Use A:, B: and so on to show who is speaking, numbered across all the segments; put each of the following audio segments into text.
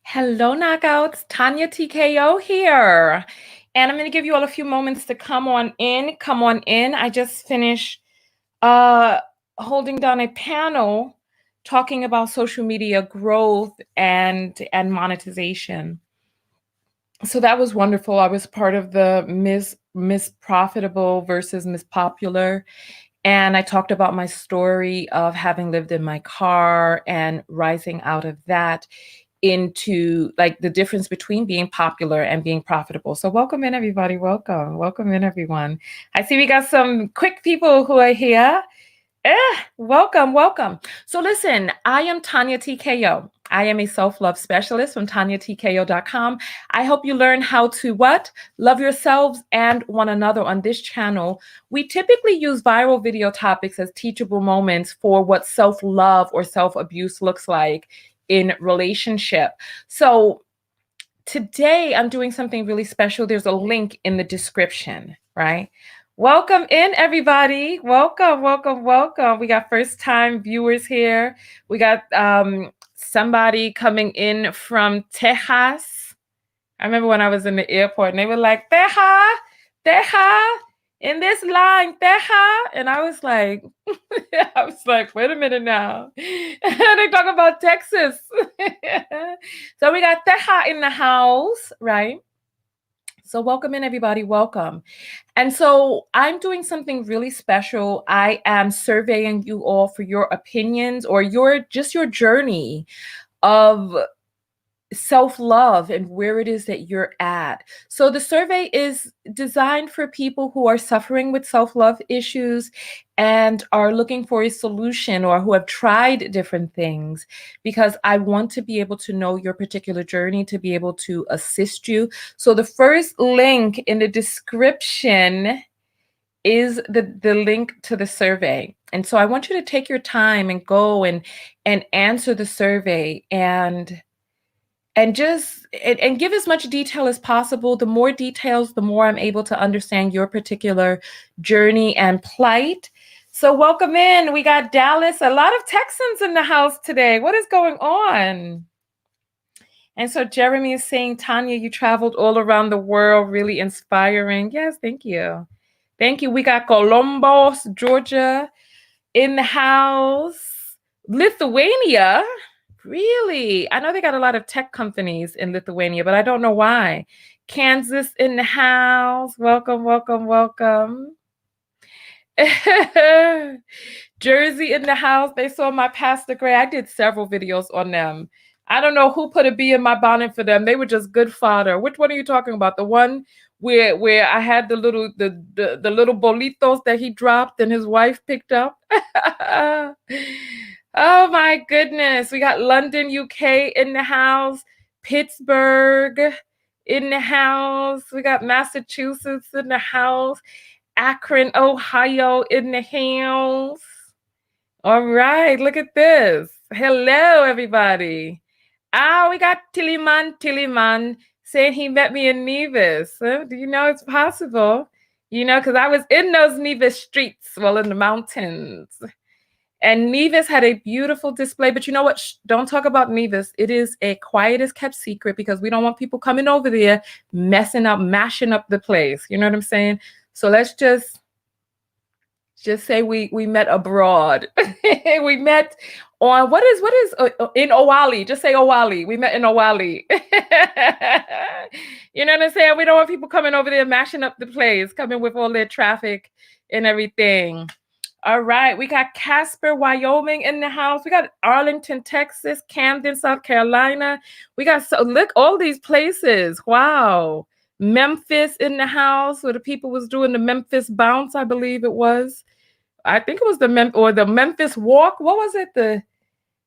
A: Hello, knockouts. Tanya TKO here. And I'm going to give you all a few moments to come on in. Come on in. I just finished uh, holding down a panel talking about social media growth and monetization. So that was wonderful. I was part of the Miss Profitable versus Miss Popular. And I talked about my story of having lived in my car and rising out of that into like the difference between being popular and being profitable. So welcome in everybody. Welcome in everyone. I see we got some quick people who are here. Welcome. So listen, I am Tanya TKO. I am a self-love specialist from TanyaTKO.com. I help you learn how to what? Love yourselves and one another on this channel. We typically use viral video topics as teachable moments for what self-love or self-abuse looks like in relationship. So today I'm doing something really special. There's a link in the description, right? Welcome in, everybody. Welcome. We got first time viewers here. We got somebody coming in from Texas. I remember when I was in the airport and they were like, Teja, in this line, Teja. And I was like, wait a minute now. They talk about Texas. So we got Teja in the house, right? So welcome in, everybody. Welcome. And so I'm doing something really special. I am surveying you all for your opinions or your journey of self-love and where it is that you're at. So the survey is designed for people who are suffering with self-love issues and are looking for a solution or who have tried different things, because I want to be able to know your particular journey to be able to assist you. So the first link in the description is the link to the survey. And so I want you to take your time and go and answer the survey and just give as much detail as possible. The more details, the more I'm able to understand your particular journey and plight. So welcome in. We got Dallas, a lot of Texans in the house today. What is going on? And so Jeremy is saying, Tanya, you traveled all around the world, really inspiring. Yes, thank you. Thank you. We got Columbus, Georgia in the house. Lithuania. Really? I know they got a lot of tech companies in Lithuania, but I don't know why. Kansas in the house. Welcome. Jersey in the house. They saw my Pastor Gray. I did several videos on them. I don't know who put a bee in my bonnet for them. They were just good fodder. Which one are you talking about? The one where I had the little bolitos that he dropped and his wife picked up? Oh my goodness. We got London, UK in the house, Pittsburgh in the house. We got Massachusetts in the house, Akron, Ohio in the house. All right, look at this. Hello, everybody. We got Tillyman saying he met me in Nevis. Do you know it's possible? You know, because I was in those Nevis streets, well, in the mountains. And Nevis had a beautiful display, but you know what? Don't talk about Nevis. It is a quietest kept secret because we don't want people coming over there mashing up the place. You know what I'm saying? So let's just say we met abroad. We met on what is in Owali. Just say Owali. We met in Owali. You know what I'm saying? We don't want people coming over there mashing up the place, coming with all their traffic and everything. All right, we got Casper, Wyoming in the house. We got Arlington, Texas, Camden, South Carolina. We got, so look, all these places. Wow. Memphis in the house where the people was doing the Memphis bounce, I believe it was. I think it was the Memphis walk. What was it?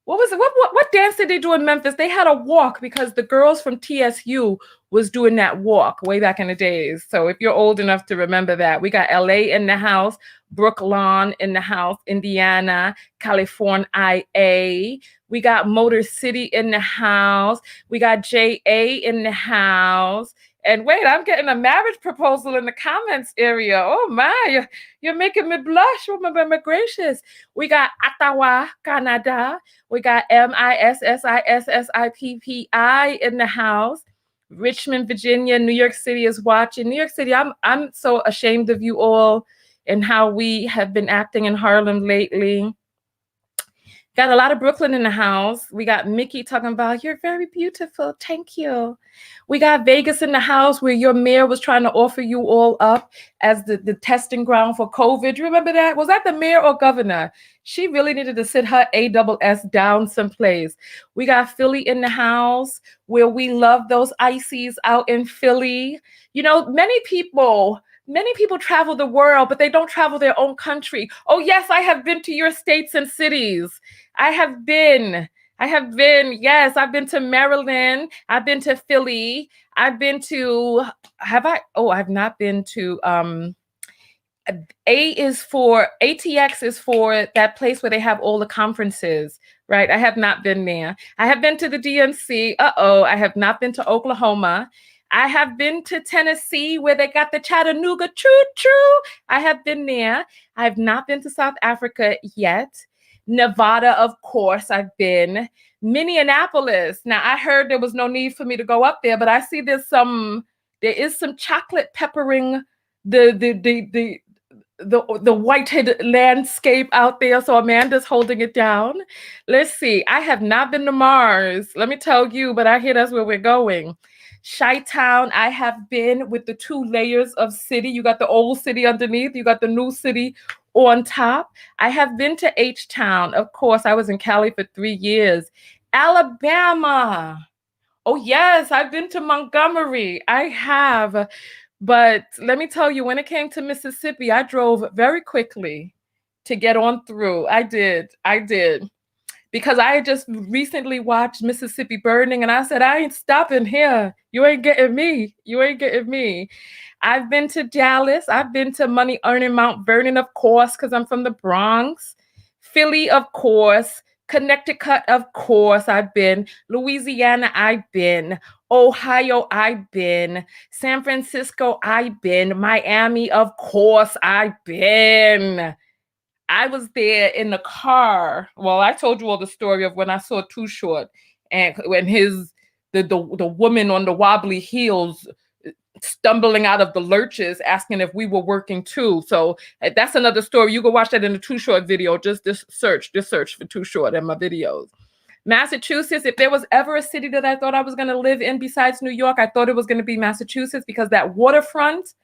A: What dance did they do in Memphis? They had a walk because the girls from TSU was doing that walk way back in the days. So if you're old enough to remember that, we got LA in the house, Brooklyn in the house, Indiana, California, IA. We got Motor City in the house. We got JA in the house. And wait, I'm getting a marriage proposal in the comments area. Oh my, you're making me blush. Oh my gracious. We got Ottawa, Canada. We got Mississippi in the house. Richmond, Virginia, New York City is watching. New York City, I'm so ashamed of you all and how we have been acting in Harlem lately. Got a lot of Brooklyn in the house. We got Mickey talking about, you're very beautiful. Thank you. We got Vegas in the house where your mayor was trying to offer you all up as the testing ground for COVID. Do you remember that? Was that the mayor or governor? She really needed to sit her ASS down someplace. We got Philly in the house where we love those ices out in Philly. You know, many people travel the world, but they don't travel their own country. Oh, yes, I have been to your states and cities. I have been, yes, I've been to Maryland. I've been to Philly. I've been to, I've not been to, ATX is for that place where they have all the conferences, right? I have not been there. I have been to the DMC. I have not been to Oklahoma. I have been to Tennessee where they got the Chattanooga choo-choo. I have been there. I have not been to South Africa yet. Nevada, of course, I've been. Minneapolis. Now, I heard there was no need for me to go up there, but I see there is some chocolate peppering the whited landscape out there. So Amanda's holding it down. Let's see. I have not been to Mars. Let me tell you, but I hear that's where we're going. Chi-Town, I have been with the 2 layers of city. You got the old city underneath. You got the new city on top. I have been to H-Town. Of course, I was in Cali for 3 years. Alabama. Oh, yes, I've been to Montgomery. I have. But let me tell you, when it came to Mississippi, I drove very quickly to get on through. I did. Because I had just recently watched Mississippi Burning, and I said, I ain't stopping here. You ain't getting me. I've been to Dallas. I've been to Money Earning Mount Vernon, of course, because I'm from the Bronx. Philly, of course. Connecticut, of course, I've been. Louisiana, I've been. Ohio, I've been. San Francisco, I've been. Miami, of course, I've been. I was there in the car. Well, I told you all the story of when I saw Too Short and when the woman on the wobbly heels stumbling out of the lurches asking if we were working too. So that's another story. You can watch that in the Too Short video. Just search for Too Short in my videos. Massachusetts, if there was ever a city that I thought I was going to live in besides New York, I thought it was going to be Massachusetts because that waterfront.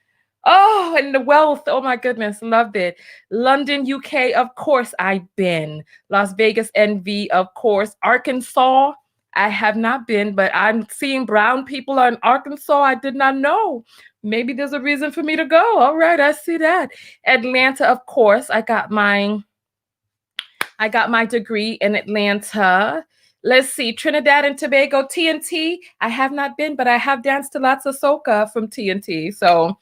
A: Oh, and the wealth. Oh my goodness. Loved it. London, UK, of course, I've been. Las Vegas, NV, of course. Arkansas, I have not been, but I'm seeing brown people in Arkansas. I did not know. Maybe there's a reason for me to go. All right, I see that. Atlanta, of course. I got my degree in Atlanta. Let's see, Trinidad and Tobago, TNT. I have not been, but I have danced to lots of soca from TNT. So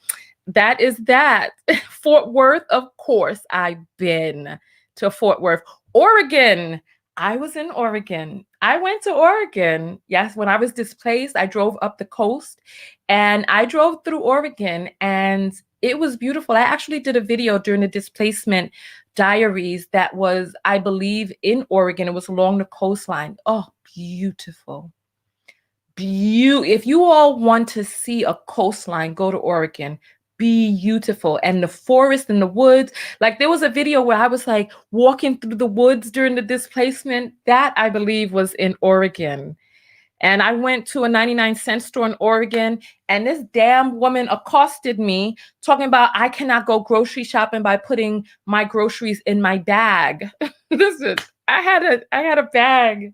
A: that is that. Fort Worth, of course, I've been to Fort Worth. Oregon, I was in Oregon. I went to Oregon. Yes, when I was displaced, I drove up the coast and I drove through Oregon and it was beautiful. I actually did a video during the displacement diaries that was, I believe, in Oregon. It was along the coastline. Oh, beautiful. If you all want to see a coastline, go to Oregon. Beautiful. And the forest and the woods. Like there was a video where I was like walking through the woods during the displacement. That I believe was in Oregon. And I went to a 99-cent store in Oregon and this damn woman accosted me talking about I cannot go grocery shopping by putting my groceries in my bag. Listen, I had a bag.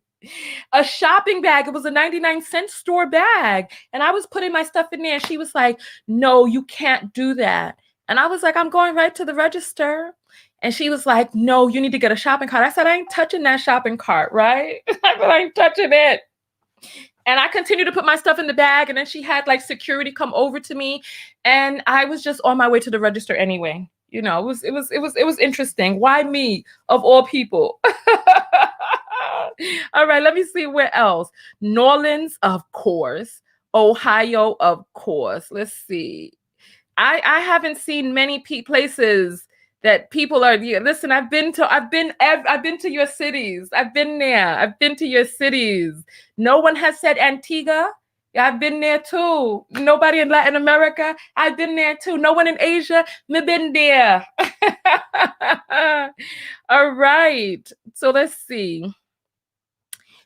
A: A shopping bag. It was a 99-cent store bag. And I was putting my stuff in there. And she was like, no, you can't do that. And I was like, I'm going right to the register. And she was like, no, you need to get a shopping cart. I said, I ain't touching that shopping cart, right? I said, I ain't touching it. And I continued to put my stuff in the bag. And then she had like security come over to me. And I was just on my way to the register anyway. You know, it was interesting. Why me of all people? All right, let me see where else. New Orleans, of course. Ohio, of course. Let's see. I haven't seen many places that people are. Listen, I've been to your cities. I've been there. I've been to your cities. No one has said Antigua. Yeah, I've been there too. Nobody in Latin America. I've been there too. No one in Asia. Me been there. All right. So let's see.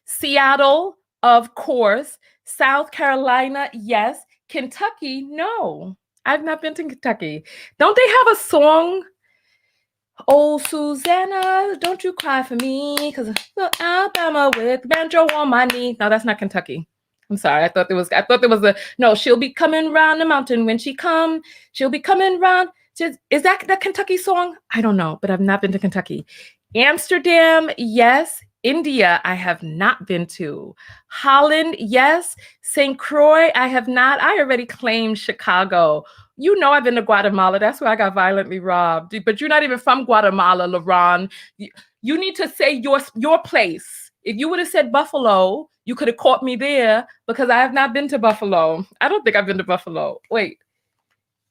A: Seattle, of course. South Carolina, yes. Kentucky, no. I've not been to Kentucky. Don't they have a song? Oh, Susanna, don't you cry for me, because Alabama with banjo on my knee. No, that's not Kentucky. I'm sorry. I thought there was no, she'll be coming round the mountain when she come. She'll be coming round. Is that the Kentucky song? I don't know, but I've not been to Kentucky. Amsterdam, yes. India, I have not been to. Holland, yes. St. Croix, I have not. I already claimed Chicago. You know I've been to Guatemala. That's where I got violently robbed. But you're not even from Guatemala, LaRon. You need to say your place. If you would have said Buffalo, you could have caught me there because I have not been to Buffalo. I don't think I've been to Buffalo. Wait.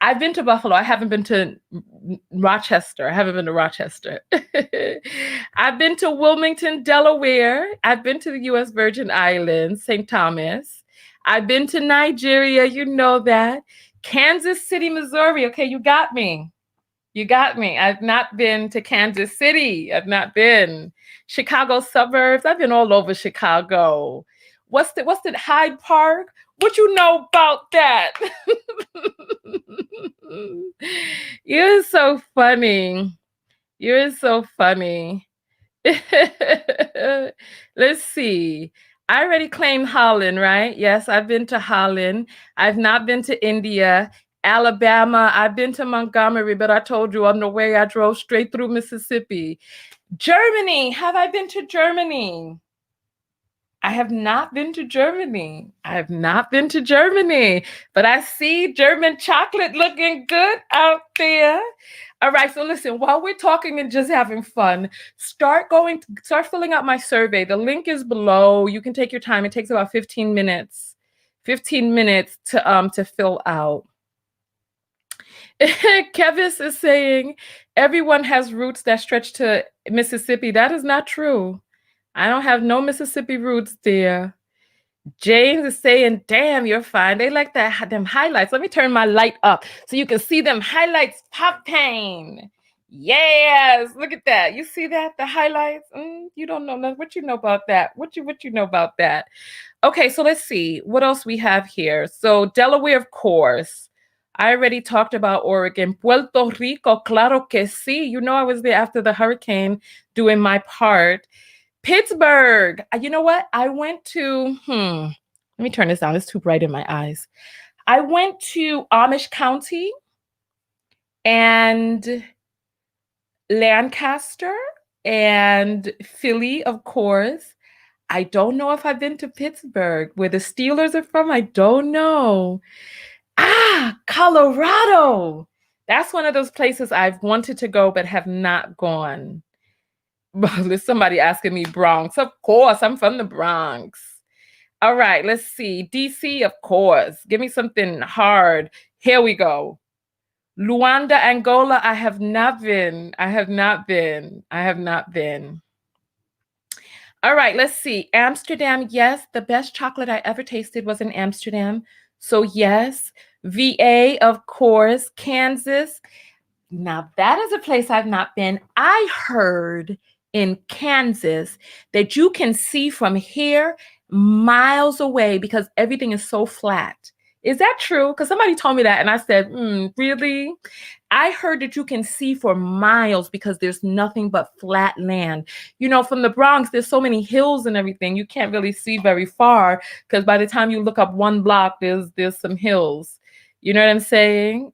A: I've been to Buffalo. I haven't been to Rochester. I haven't been to Rochester. I've been to Wilmington, Delaware. I've been to the U.S. Virgin Islands, St. Thomas. I've been to Nigeria. You know that. Kansas City, Missouri. Okay, you got me. You got me. I've not been to Kansas City. I've not been. Chicago suburbs. I've been all over Chicago. What's the Hyde Park? What you know about that? You're so funny. You're so funny. Let's see. I already claimed Holland, right? Yes, I've been to Holland. I've not been to India. Alabama, I've been to Montgomery, but I told you on the way I drove straight through Mississippi. Germany, have I been to Germany? I have not been to Germany. I have not been to Germany, but I see German chocolate looking good out there. All right, so listen, while we're talking and just having fun, start filling out my survey. The link is below. You can take your time. It takes about 15 minutes. 15 minutes to fill out. Kevis is saying everyone has roots that stretch to Mississippi. That is not true. I don't have no Mississippi roots there. James is saying, damn, you're fine. They like them highlights. Let me turn my light up so you can see them highlights pop pain. Yes, look at that. You see that? The highlights? You don't know what you know about that. What you know about that? Okay, so let's see. What else we have here? So Delaware, of course. I already talked about Oregon. Puerto Rico, claro que sí. You know I was there after the hurricane doing my part. Pittsburgh. You know what? I went to, let me turn this down. It's too bright in my eyes. I went to Amish County and Lancaster and Philly, of course. I don't know if I've been to Pittsburgh, where the Steelers are from. I don't know. Colorado. That's one of those places I've wanted to go but have not gone. There's somebody asking me Bronx. Of course, I'm from the Bronx. All right, let's see. DC, of course. Give me something hard. Here we go. Luanda, Angola, I have not been. I have not been. All right, let's see. Amsterdam, yes. The best chocolate I ever tasted was in Amsterdam. So yes. VA, of course. Kansas. Now that is a place I've not been. I heard in Kansas that you can see from here miles away because everything is so flat. Is that true? Because somebody told me that and I said, really? I heard that you can see for miles because there's nothing but flat land. You know, from the Bronx, there's so many hills and everything. You can't really see very far because by the time you look up one block, there's some hills. You know what I'm saying?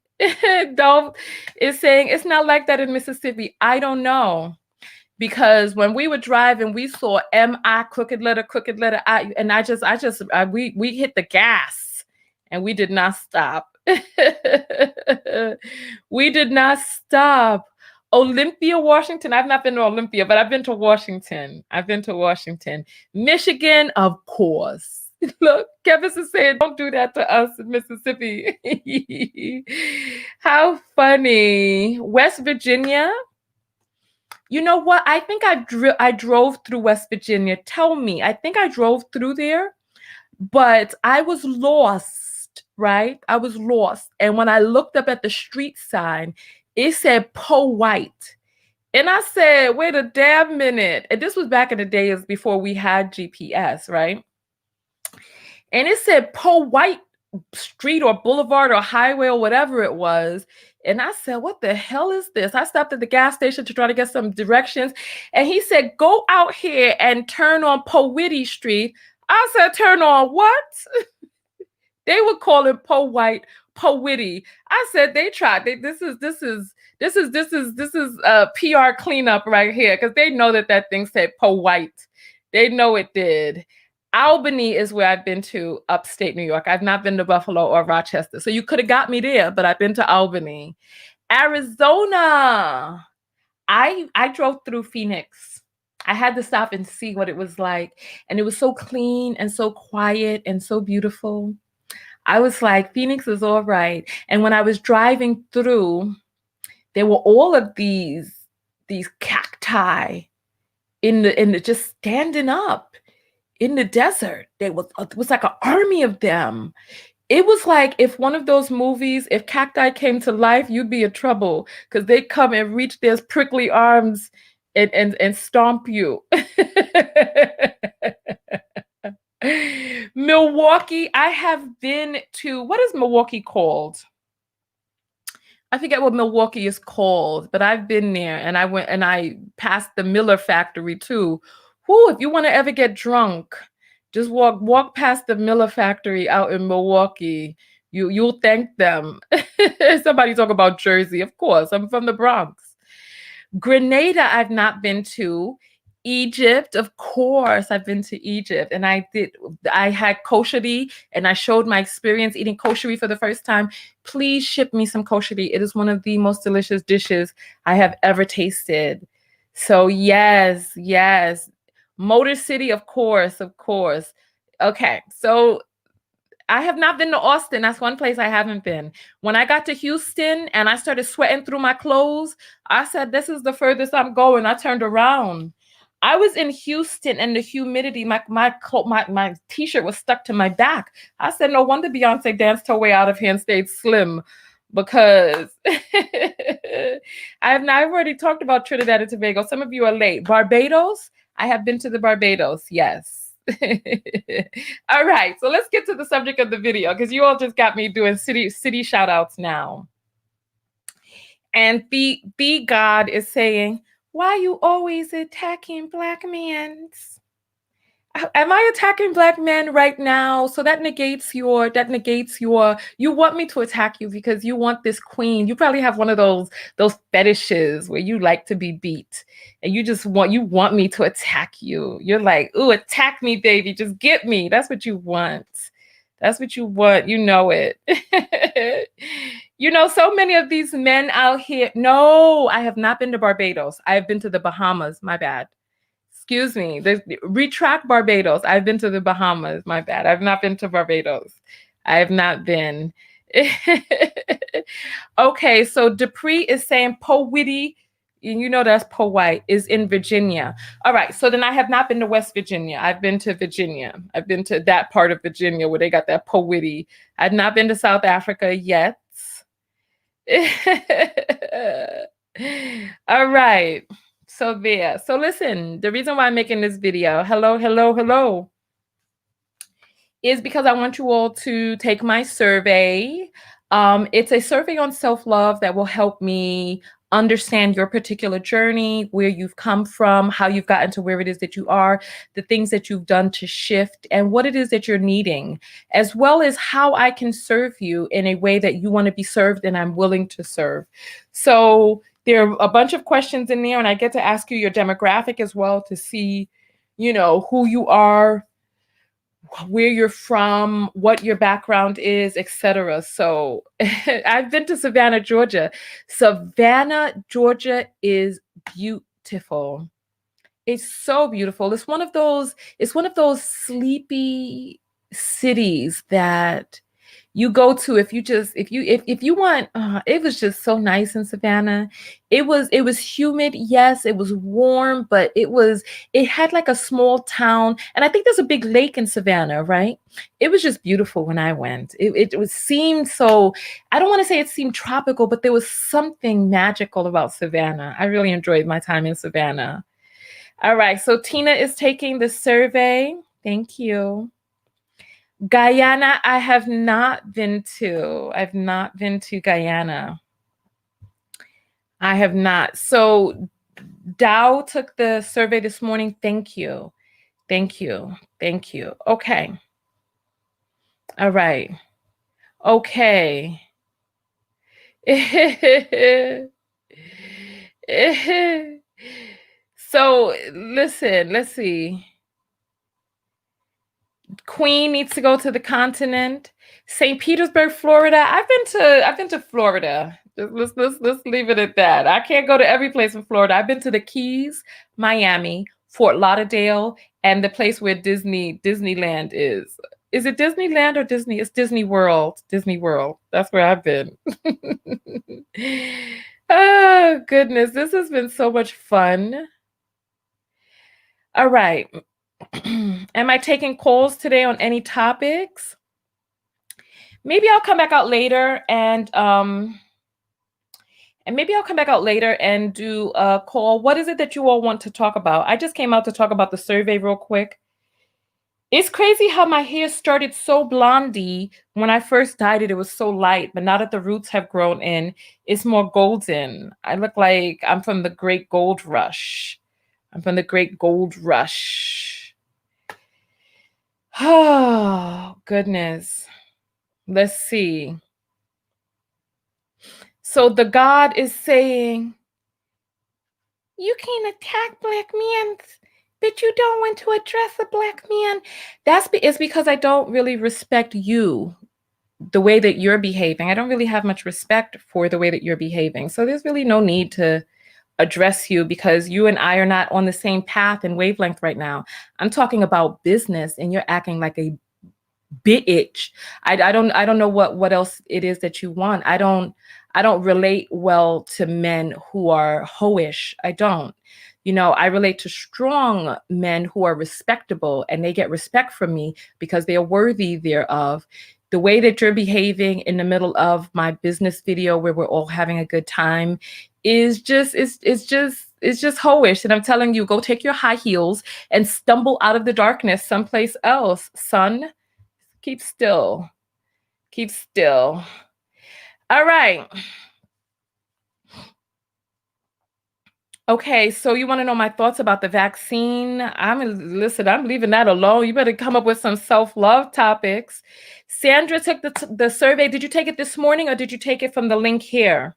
A: Dolph is saying it's not like that in Mississippi. I don't know. Because when we were driving, we saw M-I, crooked letter I, and we hit the gas and we did not stop. We did not stop. Olympia, Washington. I've not been to Olympia, but I've been to Washington. Michigan, of course. Look, Kevin is saying, don't do that to us in Mississippi. How funny. West Virginia. You know what? I think I drove through West Virginia. Tell me. I think I drove through there, but I was lost, right? I was lost. And when I looked up at the street sign, it said Po White. And I said, wait a damn minute. And this was back in the days before we had GPS, right? And it said Po White Street or Boulevard or Highway or whatever it was. And I said, what the hell is this? I stopped at the gas station to try to get some directions. And he said, go out here and turn on Powhitty Street. I said, turn on what? They would call it Po White, Powhitty. I said, they tried. This is a PR cleanup right here, because they know that thing said Po White. They know it did. Albany is where I've been to, upstate New York. I've not been to Buffalo or Rochester. So you could have got me there, but I've been to Albany. Arizona. I drove through Phoenix. I had to stop and see what it was like. And it was so clean and so quiet and so beautiful. I was like, Phoenix is all right. And when I was driving through, there were all of these cacti in the just standing up in the desert. It was like an army of them. It was like if one of those movies, if cacti came to life, you'd be in trouble, because they come and reach their prickly arms and stomp you. Milwaukee, I have been to, what is Milwaukee called? I forget what Milwaukee is called, but I've been there, and I went and I passed the Miller factory too. Whoo, if you want to ever get drunk, just walk past the Miller factory out in Milwaukee. You'll thank them. Somebody talk about Jersey. Of course, I'm from the Bronx. Grenada, I've not been to. Egypt, of course, I've been to Egypt, and I had kosheri, and I showed my experience eating kosheri for the first time. Please ship me some kosheri. It is one of the most delicious dishes I have ever tasted. So yes. Motor City, of course. Okay, so I have not been to Austin. That's one place I haven't been. When I got to Houston and I started sweating through my clothes, I said, this is the furthest I'm going. I turned around. I was in Houston, and the humidity, my t-shirt was stuck to my back. I said, no wonder Beyonce danced her way out of here and stayed slim, because I've already talked about Trinidad and Tobago. Some of you are late. Barbados, I have been to the Barbados, yes. All right, so let's get to the subject of the video, because you all just got me doing city shout outs now. And the God is saying, why you always attacking Black men? Am I attacking Black men right now? So that negates your, you want me to attack you because you want this queen. You probably have one of those fetishes where you like to be beat, and you want me to attack you. You're like, ooh, attack me, baby. Just get me. That's what you want. You know it. You know, so many of these men out here. No, I have not been to Barbados. I have been to the Bahamas. My bad. Excuse me. Retract Barbados. I've been to the Bahamas. My bad. I've not been to Barbados. I have not been. Okay, so Dupree is saying Powhitty, you know that's Po White, is in Virginia. All right, so then I have not been to West Virginia. I've been to Virginia. I've been to that part of Virginia where they got that Powhitty. I've not been to South Africa yet. All right. So there. So listen, the reason why I'm making this video, hello, is because I want you all to take my survey. It's a survey on self-love that will help me understand your particular journey, where you've come from, how you've gotten to where it is that you are, the things that you've done to shift, and what it is that you're needing, as well as how I can serve you in a way that you want to be served and I'm willing to serve. So there are a bunch of questions in there, and I get to ask you your demographic as well to see, you know, who you are, where you're from, what your background is, etc. So I've been to Savannah, Georgia. Savannah, Georgia is beautiful. It's so beautiful. It's one of those sleepy cities that you go to if you want. It was just so nice in Savannah. It was humid, yes, it was warm, but it had like a small town, and I think there's a big lake in Savannah, right? It was just beautiful when I went. Seemed so, I don't want to say it seemed tropical, but there was something magical about Savannah. I really enjoyed my time in Savannah. All right, so Tina is taking the survey. Thank you. Guyana, I have not been to. I've not been to Guyana. I have not. So Dow took the survey this morning. Thank you. Thank you. Thank you. Okay. All right. Okay. So listen, let's see. Queen needs to go to the continent. St. Petersburg, Florida. I've been to Florida. Let's leave it at that. I can't go to every place in Florida. I've been to the Keys, Miami, Fort Lauderdale, and the place where Disneyland is. Is it Disneyland or Disney? It's Disney World. Disney World. That's where I've been. Oh, goodness. This has been so much fun. All right. Am I taking calls today on any topics? Maybe I'll come back out later and maybe I'll come back out later and do a call. What is it that you all want to talk about? I just came out to talk about the survey real quick. It's crazy how my hair started so blondie. When I first dyed it, it was so light, but now that the roots have grown in, it's more golden. I look like I'm from the Great Gold Rush. I'm from the Great Gold Rush. Oh, goodness. Let's see. So the God is saying, you can attack black men, but you don't want to address a black man. It's because I don't really respect you, the way that you're behaving. I don't really have much respect for the way that you're behaving. So there's really no need to address you because you and I are not on the same path and wavelength right now. I'm talking about business and you're acting like a bitch. I don't know what else it is that you want. I don't relate well to men who are hoish. I don't. I relate to strong men who are respectable and they get respect from me because they are worthy thereof. The way that you're behaving in the middle of my business video where we're all having a good time is just it's just hoish. And I'm telling you, go take your high heels and stumble out of the darkness someplace else, son. Keep still. Keep still. All right. Okay, so you want to know my thoughts about the vaccine? I'm leaving that alone. You better come up with some self-love topics. Sandra took the survey. Did you take it this morning or did you take it from the link here?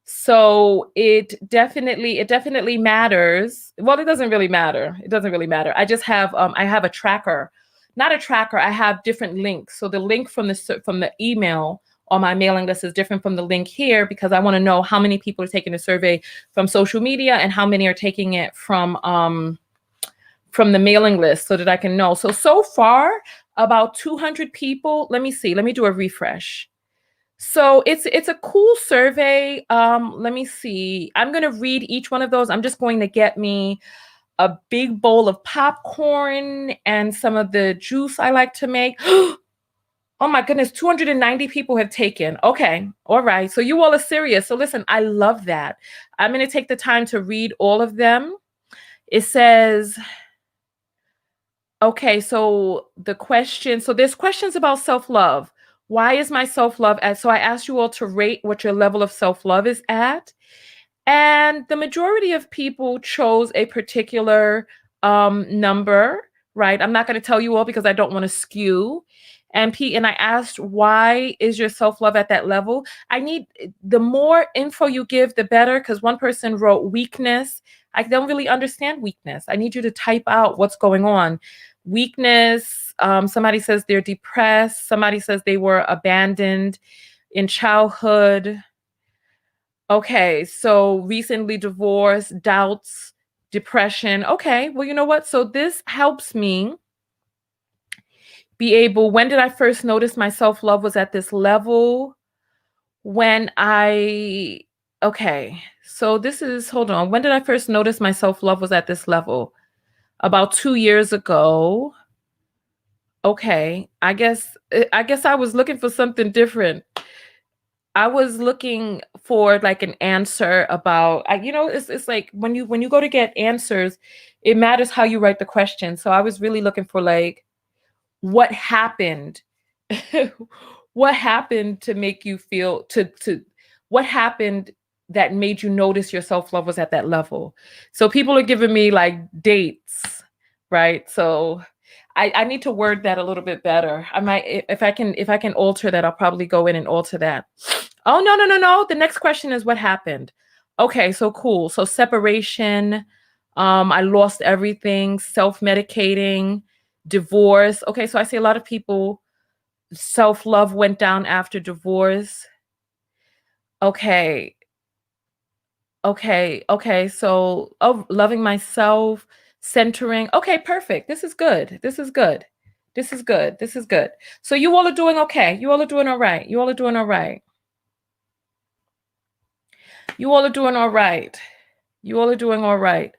A: So it definitely matters. Well, it doesn't really matter. It doesn't really matter. I just have I have a tracker. Not a tracker. I have different links. So the link from the email on my mailing list is different from the link here because I want to know how many people are taking the survey from social media and how many are taking it from the mailing list so that I can know. So far, about 200 people. Let me see. Let me do a refresh. So it's a cool survey. Let me see. I'm going to read each one of those. I'm just going to get me a big bowl of popcorn and some of the juice I like to make. Oh my goodness, 290 people have taken. Okay, all right. So you all are serious. So listen, I love that. I'm going to take the time to read all of them. It says, okay, so there's questions about self-love. Why is my self-love so I asked you all to rate what your level of self-love is at. And the majority of people chose a particular number, right? I'm not going to tell you all because I don't want to skew. And I asked, why is your self-love at that level? The more info you give, the better, because one person wrote weakness. I don't really understand weakness. I need you to type out what's going on. Weakness. Somebody says they're depressed. Somebody says they were abandoned in childhood. Okay, so recently divorced, doubts, depression. Okay, well, you know what? So this helps me when did I first notice my self-love was at this level? When okay, so hold on. When did I first notice my self-love was at this level? About 2 years ago. Okay, I guess I was looking for something different. I was looking for like an answer about, it's like when you go to get answers, it matters how you write the question. So I was really looking for like what happened, what happened to make you feel what happened that made you notice your self-love was at that level. So people are giving me like dates, right? So I need to word that a little bit better. I might, if I can alter that, I'll probably go in and alter that. Oh, no, no, no, no. The next question is what happened. Okay, so cool. So separation, I lost everything, self-medicating, divorce. Okay, so I see a lot of people, self-love went down after divorce. Okay. Okay. So, oh, loving myself, centering. Okay, perfect. This is good. This is good. This is good. This is good. So you all are doing okay. You all are doing all right. You all are doing all right. You all are doing all right. You all are doing all right.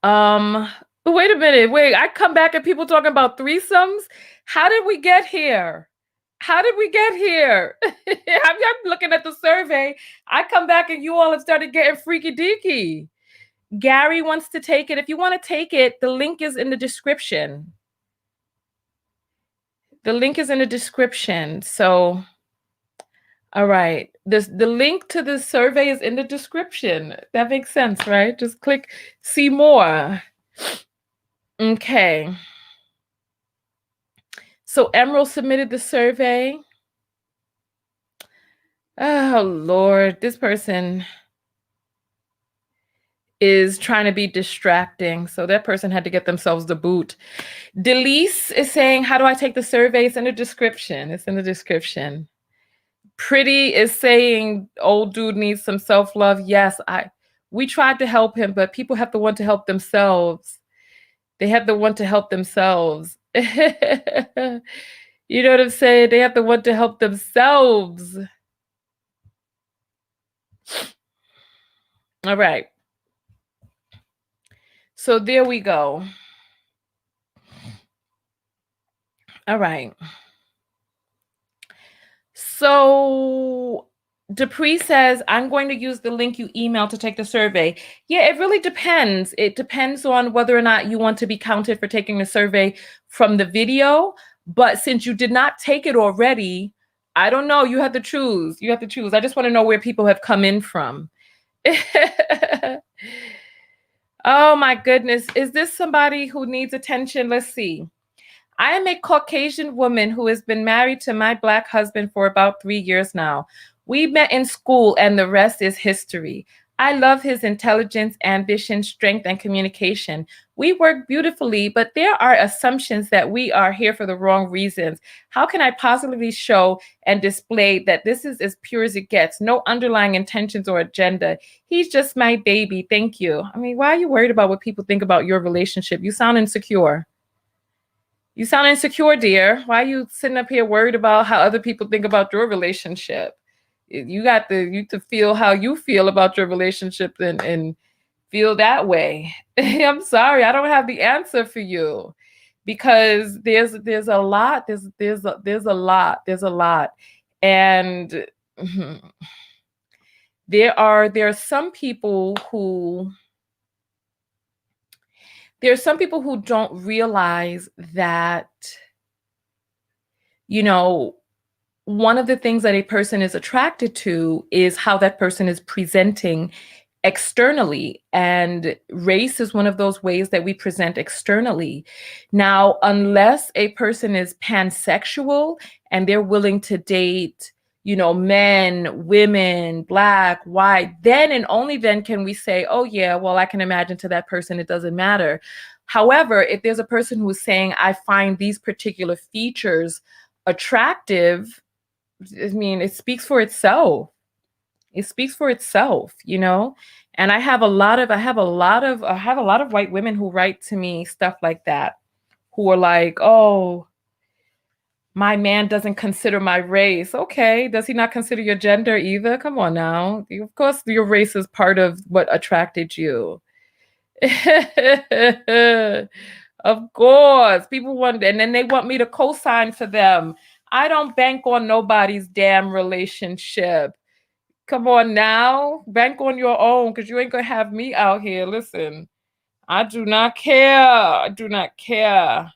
A: Um, wait a minute. Wait, I come back and people talking about threesomes. How did we get here? How did we get here? I'm looking at the survey. I come back and you all have started getting freaky deaky. Gary wants to take it. If you want to take it, the link is in the description. The link is in the description. So, all right. The link to the survey is in the description. That makes sense, right? Just click see more. Okay. So Emerald submitted the survey. Oh, Lord, this person is trying to be distracting. So that person had to get themselves the boot. Delise is saying, how do I take the survey? It's in the description. It's in the description. Pretty is saying, old dude needs some self-love. Yes, we tried to help him, but people have to want to help themselves. They have to want to help themselves. You know what I'm saying? They have to want to help themselves. All right. So there we go. All right. So Dupree says, I'm going to use the link you emailed to take the survey. Yeah, it really depends. It depends on whether or not you want to be counted for taking the survey from the video. But since you did not take it already, I don't know. You have to choose. You have to choose. I just want to know where people have come in from. Oh my goodness. Is this somebody who needs attention? Let's see. I am a Caucasian woman who has been married to my Black husband for about 3 years now. We met in school and the rest is history. I love his intelligence, ambition, strength, and communication. We work beautifully, but there are assumptions that we are here for the wrong reasons. How can I positively show and display that this is as pure as it gets? No underlying intentions or agenda. He's just my baby. Thank you. I mean, why are you worried about what people think about your relationship? You sound insecure. You sound insecure, dear. Why are you sitting up here worried about how other people think about your relationship? You got to feel how you feel about your relationship and feel that way. I'm sorry, I don't have the answer for you because there's a lot, there's a lot, and there are some people who don't realize that, one of the things that a person is attracted to is how that person is presenting externally. And race is one of those ways that we present externally. Now, unless a person is pansexual and they're willing to date, men, women, Black, white, then and only then can we say, oh yeah, well, I can imagine to that person, it doesn't matter. However, if there's a person who's saying, I find these particular features attractive, I mean, it speaks for itself. It speaks for itself, And I have a lot of white women who write to me stuff like that, who are like, "Oh, My man doesn't consider my race. Okay. Does he not consider your gender either? Come on now. Of course, your race is part of what attracted you. Of course. People want, and then they want me to co-sign for them. I don't bank on nobody's damn relationship. Come on now. Bank on your own because you ain't going to have me out here. Listen, I do not care. I do not care.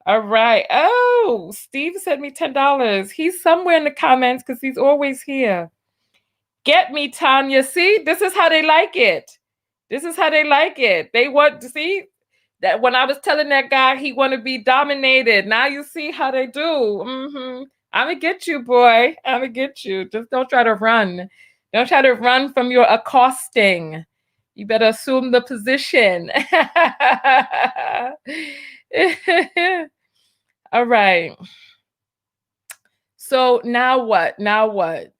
A: All right. Oh, Steve sent me $10. He's somewhere in the comments because he's always here. Get me, Tanya. See, this is how they like it. This is how they like it. They want to see that when I was telling that guy he want to be dominated. Now you see how they do. I'm going to get you, boy. I'm going to get you. Just don't try to run. Don't try to run from your accosting. You better assume the position. All right. So now what? Now what?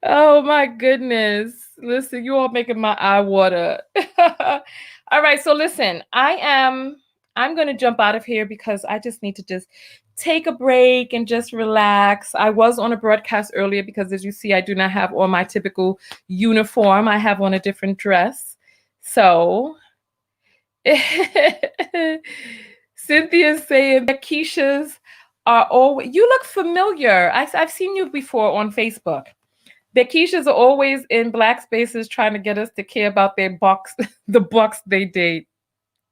A: Oh my goodness. Listen, you all making my eye water. All right, so listen, I'm going to jump out of here because I just need to just take a break and just relax. I was on a broadcast earlier because as you see, I do not have on my typical uniform. I have on a different dress. So Cynthia's saying that Keisha's are always, you look familiar. I've seen you before on Facebook. The Keishas are always in Black spaces trying to get us to care about their bucks, the bucks they date.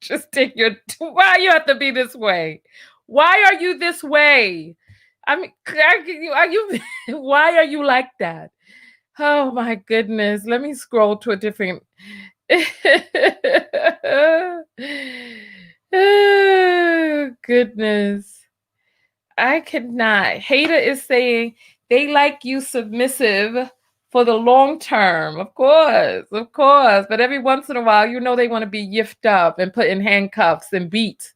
A: Just take your, why you have to be this way? Why are you this way? I mean, are you, why are you like that? Oh my goodness. Let me scroll to a different. Oh, goodness. I cannot. Hater is saying they like you submissive for the long term. Of course. But every once in a while, you know they want to be yiffed up and put in handcuffs and beat.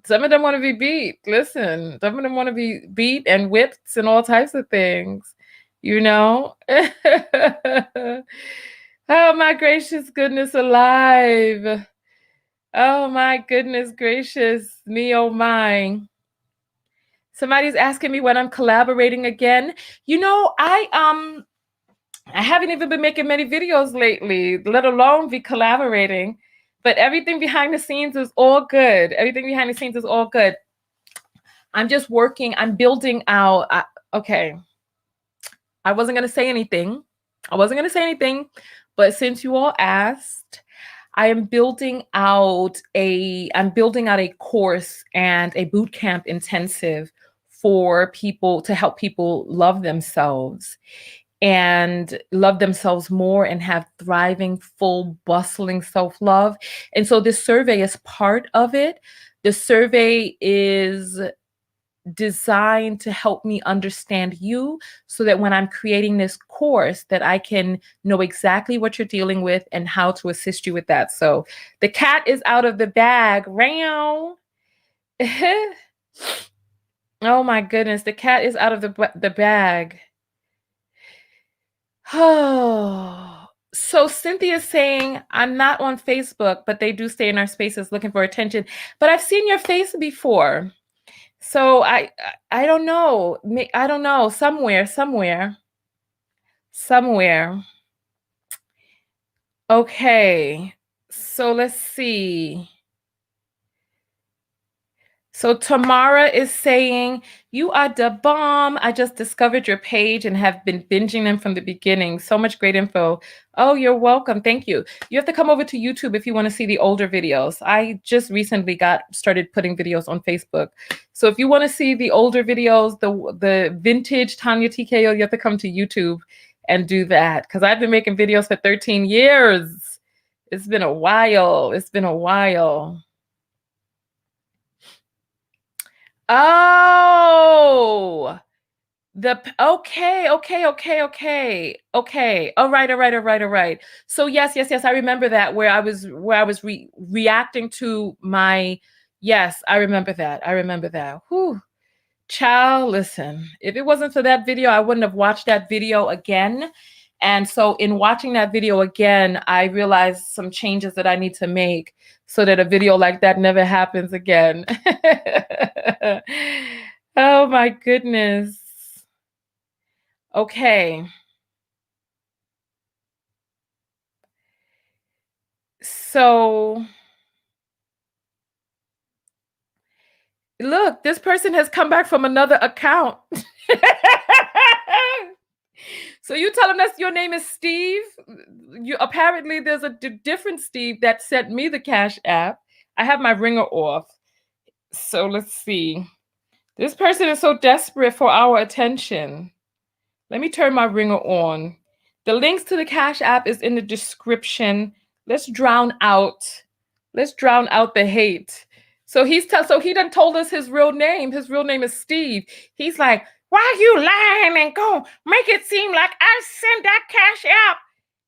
A: Some of them want to be beat. Listen, some of them want to be beat and whipped and all types of things, you know? Oh, my gracious goodness alive. Oh, my goodness gracious me, oh my. Somebody's asking me when I'm collaborating again. You know, I haven't even been making many videos lately, let alone be collaborating. But everything behind the scenes is all good. Everything behind the scenes is all good. I'm just working. I'm building out. Okay. I wasn't going to say anything. But since you all asked, I'm building out a course and a boot camp intensive for people to help people love themselves and love themselves more and have thriving, full, bustling self-love. And so this survey is part of it. The survey is designed to help me understand you so that when I'm creating this course that I can know exactly what you're dealing with and how to assist you with that. So the cat is out of the bag. Round. Oh my goodness, the cat is out of the bag. Oh, so Cynthia's saying, I'm not on Facebook, but they do stay in our spaces looking for attention. But I've seen your face before. So I don't know. I don't know. Somewhere. Okay. So let's see. So Tamara is saying, you are the bomb. I just discovered your page and have been binging them from the beginning. So much great info. Oh, you're welcome. Thank you. You have to come over to YouTube if you want to see the older videos. I just recently started putting videos on Facebook. So if you want to see the older videos, the vintage Tanya TKO, you have to come to YouTube and do that. Because I've been making videos for 13 years. It's been a while. Oh, okay. All right. So yes. I remember that where I was reacting to my, yes, I remember that. Whew. Child, listen, if it wasn't for that video, I wouldn't have watched that video again. And so in watching that video again, I realized some changes that I need to make so that a video like that never happens again. Oh my goodness. Okay. So look, this person has come back from another account. So you telling us your name is Steve? You apparently there's a different Steve that sent me the Cash App. I have my ringer off. So let's see. This person is so desperate for our attention. Let me turn my ringer on. The links to the Cash App is in the description. Let's drown out. Let's drown out the hate. So so he done told us his real name. His real name is Steve. He's like, why you lying and go make it seem like I sent that Cash App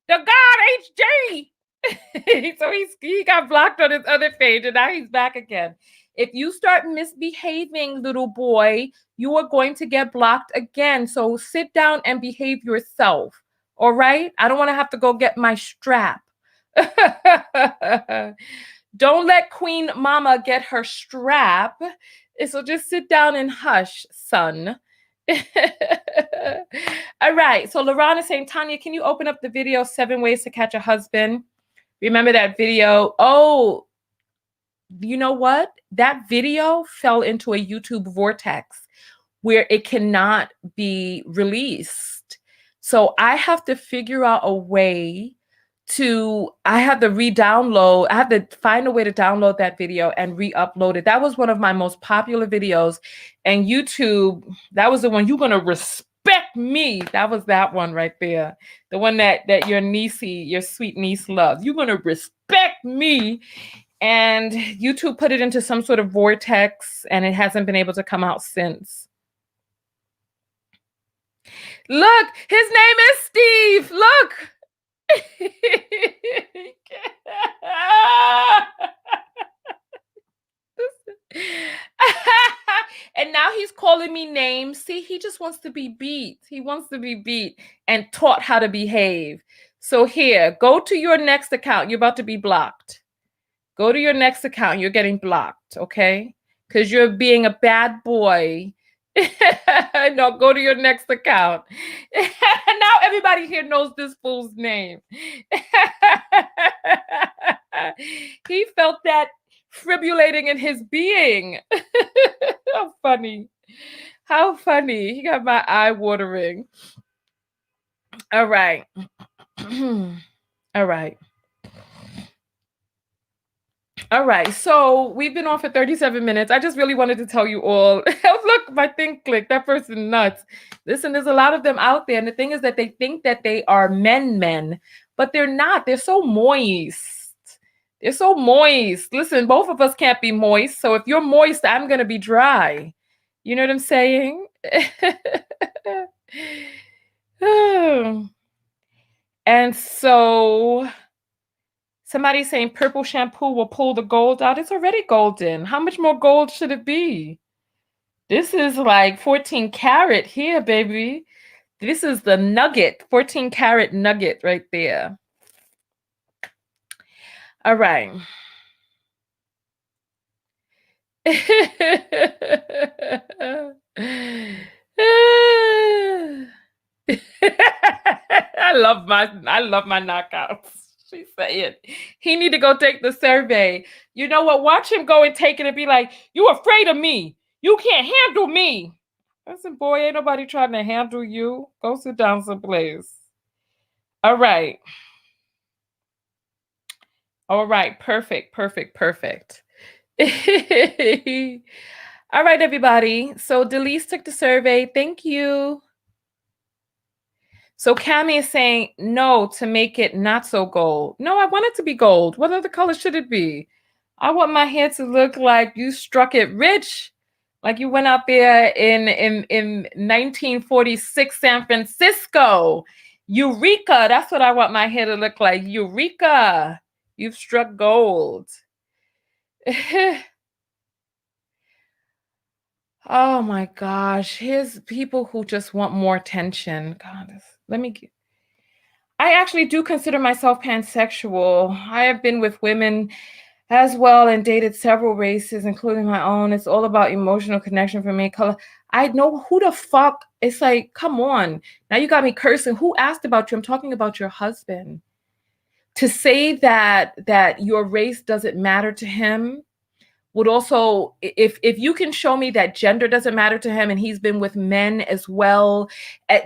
A: to God HJ? So he got blocked on his other page and now he's back again. If you start misbehaving, little boy, you are going to get blocked again. So sit down and behave yourself. All right? I don't want to have to go get my strap. Don't let Queen Mama get her strap. So just sit down and hush, son. All right. So LaRon is saying, Tanya, can you open up the video 7 Ways to Catch a Husband? Remember that video? Oh, you know what? That video fell into a YouTube vortex where it cannot be released. So I have to figure out a way I have to re-download. I have to find a way to download that video and re-upload it. That was one of my most popular videos. And YouTube, that was the one, you're going to respect me. That was that one right there. The one that your sweet niece loves. You're going to respect me. And YouTube put it into some sort of vortex and it hasn't been able to come out since. Look, his name is Steve. Look. And now he's calling me names. See, he just wants to be beat. He wants to be beat and taught how to behave. So here, go to your next account. You're about to be blocked. Go to your next account. You're getting blocked, okay? Because you're being a bad boy. No, go to your next account. Now everybody here knows this fool's name. He felt that fibrillating in his being. How funny. How funny. He got my eye watering. All right. All right. All right, so we've been on for 37 minutes. I just really wanted to tell you all. Look, my thing clicked. That person nuts. Listen, there's a lot of them out there. And the thing is that they think that they are men, but they're not. They're so moist. They're so moist. Listen, both of us can't be moist. So if you're moist, I'm going to be dry. You know what I'm saying? And so somebody's saying purple shampoo will pull the gold out. It's already golden. How much more gold should it be? This is like 14 karat here, baby. This is the nugget, 14 karat nugget right there. All right. I love my knockouts. She said he need to go take the survey. You know what? Watch him go and take it and be like, you afraid of me. You can't handle me. Listen, boy, ain't nobody trying to handle you. Go sit down someplace. All right. All right. Perfect. All right, everybody. So Delise took the survey. Thank you. So Cammie is saying no to make it not so gold. No, I want it to be gold. What other color should it be? I want my hair to look like you struck it rich, like you went out there in 1946 San Francisco. Eureka! That's what I want my hair to look like. Eureka! You've struck gold. Oh my gosh. Here's people who just want more attention. God, I actually do consider myself pansexual. I have been with women as well and dated several races, including my own. It's all about emotional connection for me. Color. I know who the fuck. It's like, come on. Now you got me cursing. Who asked about you? I'm talking about your husband. To say that your race doesn't matter to him would also, if you can show me that gender doesn't matter to him and he's been with men as well.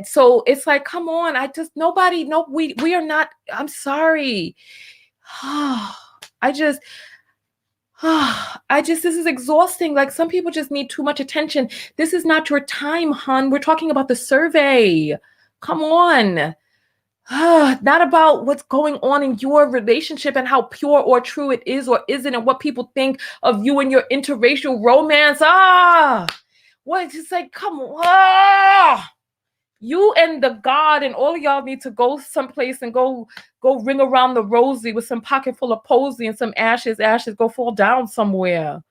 A: So it's like, come on. We are not, I'm sorry. This is exhausting. Like, some people just need too much attention. This is not your time, hon. We're talking about the survey. Come on. Not about what's going on in your relationship and how pure or true it is or isn't and what people think of you and your interracial romance. What? It's just like, come on. You and the God and all of y'all need to go someplace and go ring around the rosy with some pocket full of posy and some ashes, go fall down somewhere.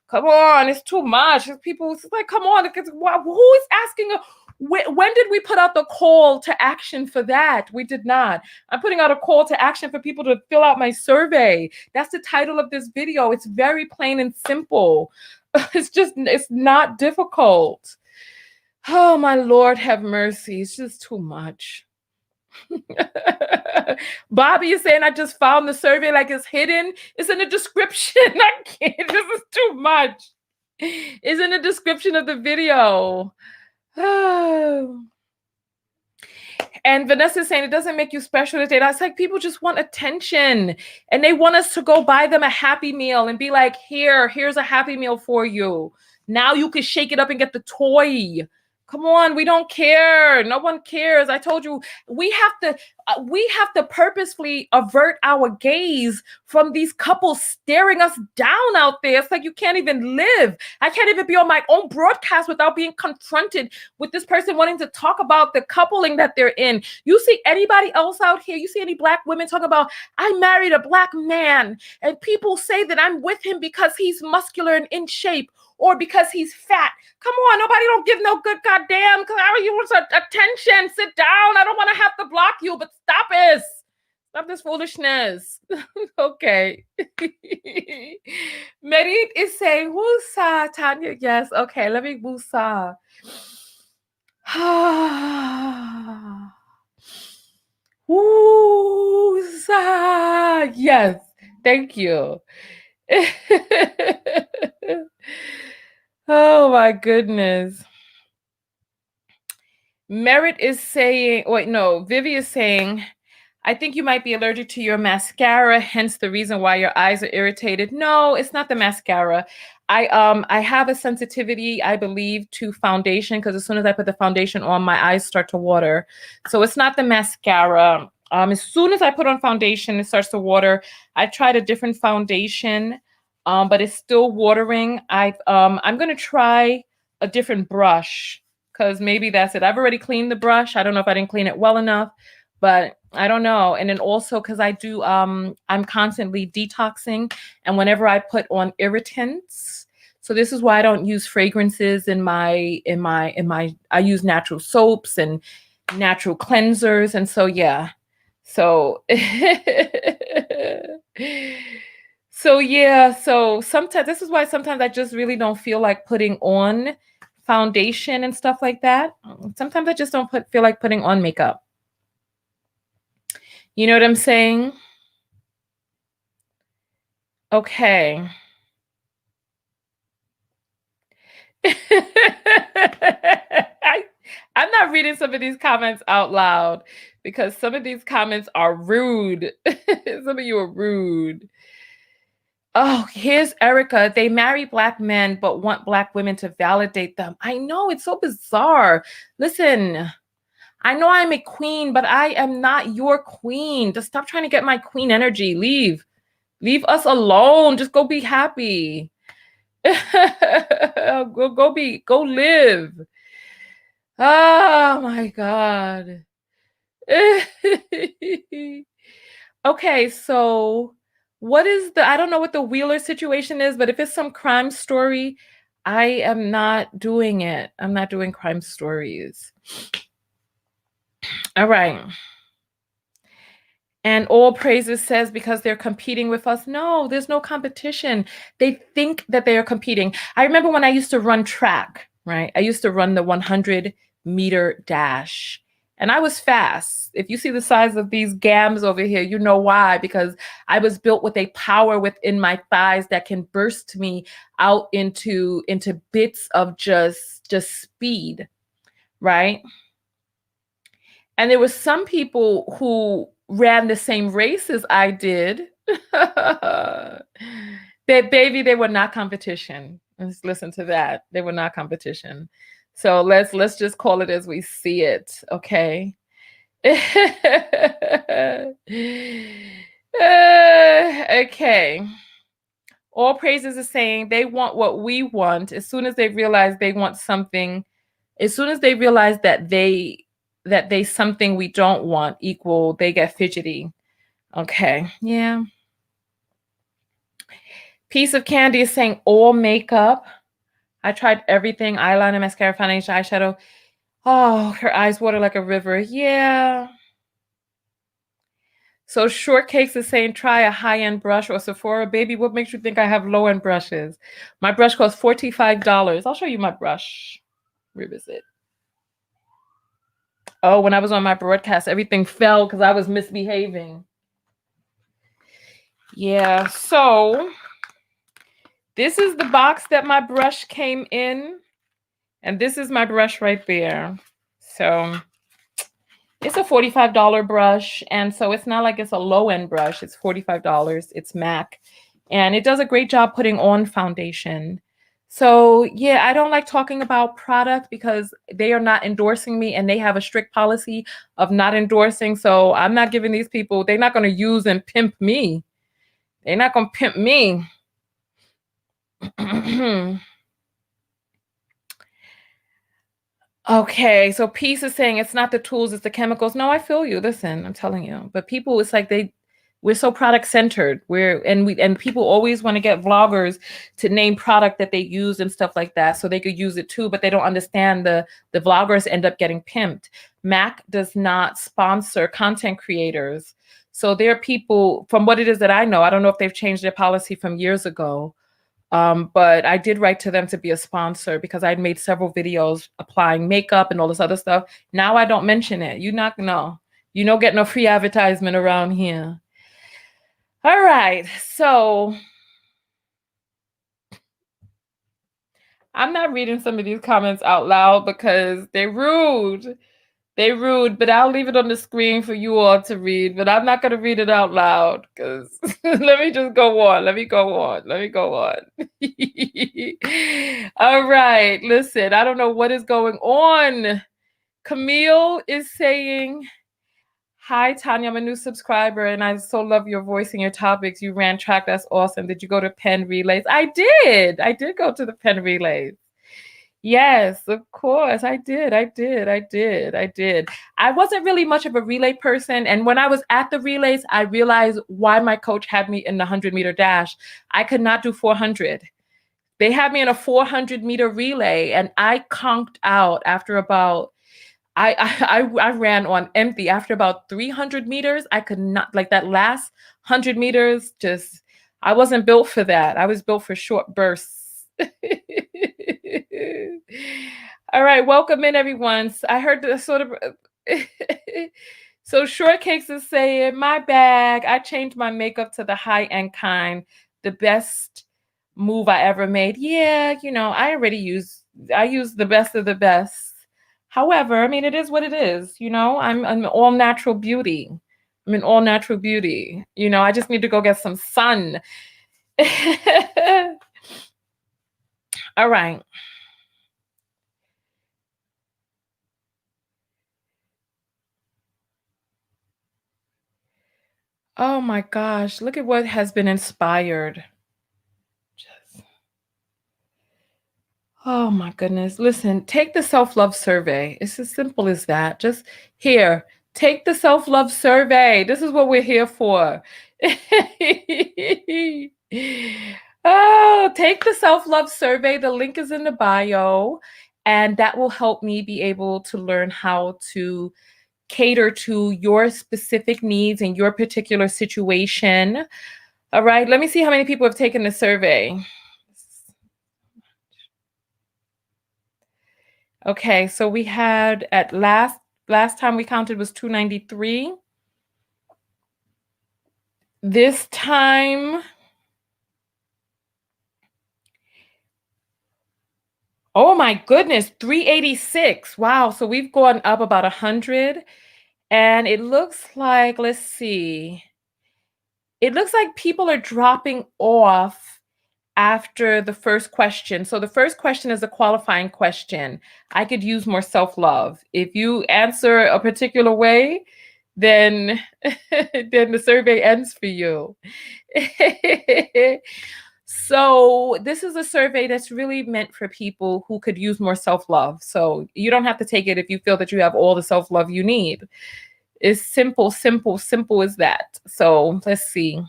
A: Come on, it's too much. People, it's like, come on. Who is asking? When did we put out the call to action for that? We did not. I'm putting out a call to action for people to fill out my survey. That's the title of this video. It's very plain and simple. It's not difficult. Oh, my Lord, have mercy. It's just too much. Bobby is saying, I just found the survey like it's hidden. It's in the description. I can't. This is too much. It's in the description of the video. And Vanessa is saying it doesn't make you special today. That's like, people just want attention and they want us to go buy them a Happy Meal and be like, here's a Happy Meal for you. Now you can shake it up and get the toy. Come on, we don't care. No one cares. I told you, we have to purposefully avert our gaze from these couples staring us down out there. It's like, you can't even live. I can't even be on my own broadcast without being confronted with this person wanting to talk about the coupling that they're in. You see anybody else out here? You see any Black women talking about, I married a Black man and people say that I'm with him because he's muscular and in shape or because he's fat. Come on, nobody don't give no good goddamn, because you want attention. Sit down. I don't want to have to block you, but stop it. Stop this foolishness. Okay. Merit is saying, Wusa, Tanya. Yes, okay, let me Wusa. Wusa. Yes, thank you. Oh my goodness. Merit is saying, Vivi is saying, I think you might be allergic to your mascara, hence the reason why your eyes are irritated. No, it's not the mascara. I have a sensitivity, I believe, to foundation, because as soon as I put the foundation on, my eyes start to water. So it's not the mascara. As soon as I put on foundation, it starts to water. I tried a different foundation, but it's still watering. I'm gonna try a different brush, because maybe that's it. I've already cleaned the brush. I don't know if I didn't clean it well enough, but I don't know. And then also, because I do, I'm constantly detoxing, and whenever I put on irritants, so this is why I don't use fragrances in my, I use natural soaps and natural cleansers. And so, yeah. So, so sometimes, this is why sometimes I just really don't feel like putting on foundation and stuff like that. Sometimes I just don't feel like putting on makeup. You know what I'm saying? Okay. I'm not reading some of these comments out loud because some of these comments are rude. Some of you are rude. Oh, here's Erica. They marry Black men but want Black women to validate them. I know, it's so bizarre. Listen, I know I'm a queen, but I am not your queen. Just stop trying to get my queen energy. Leave us alone. Just go be happy. Go live. Oh my God. Okay, so what is I don't know what the Wheeler situation is, but if it's some crime story, I am not doing it. I'm not doing crime stories. All right. And All Praises says because they're competing with us. No, there's no competition. They think that they are competing. I remember when I used to run track, right? I used to run the 100-meter dash, and I was fast. If you see the size of these gams over here, you know why, because I was built with a power within my thighs that can burst me out into bits of just speed, right? And there were some people who ran the same race as I did. Baby, they were not competition. Let's listen to that. They were not competition. So let's just call it as we see it, okay? Okay. All Praises is saying they want what we want. As soon as they realize they want something, as soon as they realize that they something we don't want equal, they get fidgety. Okay, yeah. Piece of Candy is saying all makeup. I tried everything: eyeliner, mascara, foundation, eyeshadow. Oh, her eyes water like a river. Yeah. So Shortcakes is saying try a high-end brush or Sephora. Baby, what makes you think I have low-end brushes? My brush costs $45. I'll show you my brush. Where is it? Oh, when I was on my broadcast, everything fell because I was misbehaving. Yeah, so this is the box that my brush came in, and this is my brush right there. So it's a $45 brush, and so it's not like it's a low-end brush. It's $45. It's MAC, and it does a great job putting on foundation. So yeah, I don't like talking about product because they are not endorsing me, and they have a strict policy of not endorsing. So I'm not giving these people, they're not going to use and pimp me. They're not going to pimp me. Okay, so Peace is saying it's not the tools, it's the chemicals. No, I feel you. Listen, I'm telling you. But people, it's like we're so product centered. And people always want to get vloggers to name product that they use and stuff like that so they could use it too, but they don't understand the vloggers end up getting pimped. Mac does not sponsor content creators. So there are people, from what it is that I know, I don't know if they've changed their policy from years ago. But I did write to them to be a sponsor because I'd made several videos applying makeup and all this other stuff. Now I don't mention it. You don't get no free advertisement around here. All right, so I'm not reading some of these comments out loud because they're rude. They're rude, but I'll leave it on the screen for you all to read. But I'm not going to read it out loud because let me just go on. Let me go on. All right, listen, I don't know what is going on. Camille is saying, hi, Tanya, I'm a new subscriber and I so love your voice and your topics. You ran track. That's awesome. Did you go to Penn Relays? I did. I did go to the Penn Relays. Yes, of course. I did. I wasn't really much of a relay person. And when I was at the relays, I realized why my coach had me in the 100-meter dash. I could not do 400. They had me in a 400-meter relay, and I conked out after about, I ran on empty. After about 300 meters, I could not, like that last 100 meters, just, I wasn't built for that. I was built for short bursts. All right, welcome in, everyone. I heard the sort of so Shortcakes is saying, my bag, I changed my makeup to the high-end kind, the best move I ever made. Yeah, I use the best of the best. However, I mean, it is what it is. I'm an all natural beauty. I just need to go get some sun. All right. Oh my gosh, look at what has been inspired. Oh my goodness. Listen, take the self-love survey. It's as simple as that. Just here, take the self-love survey. This is what we're here for. Oh, take the self-love survey. The link is in the bio, and that will help me be able to learn how to cater to your specific needs and your particular situation. All right, let me see how many people have taken the survey. Okay, so we had at last time we counted was 293. This time, oh my goodness, 386. Wow, so we've gone up about 100. And it looks like, let's see, it looks like people are dropping off after the first question. So the first question is a qualifying question. I could use more self-love. If you answer a particular way, then then the survey ends for you. So this is a survey that's really meant for people who could use more self-love. So you don't have to take it if you feel that you have all the self-love you need. It's simple, simple, simple as that. So let's see.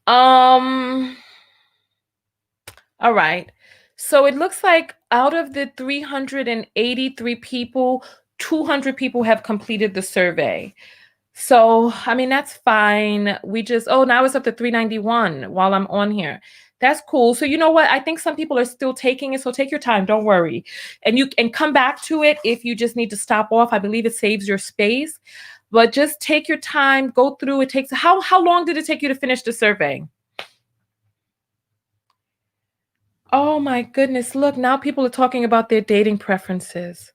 A: All right. So it looks like out of the 383 people, 200 people have completed the survey. So, I mean, that's fine. Now it's up to 391 while I'm on here. That's cool. So you know what? I think some people are still taking it. So take your time. Don't worry. And you can come back to it if you just need to stop off. I believe it saves your space. But just take your time, go through. It takes how long did it take you to finish the survey? Oh my goodness. Look, now people are talking about their dating preferences.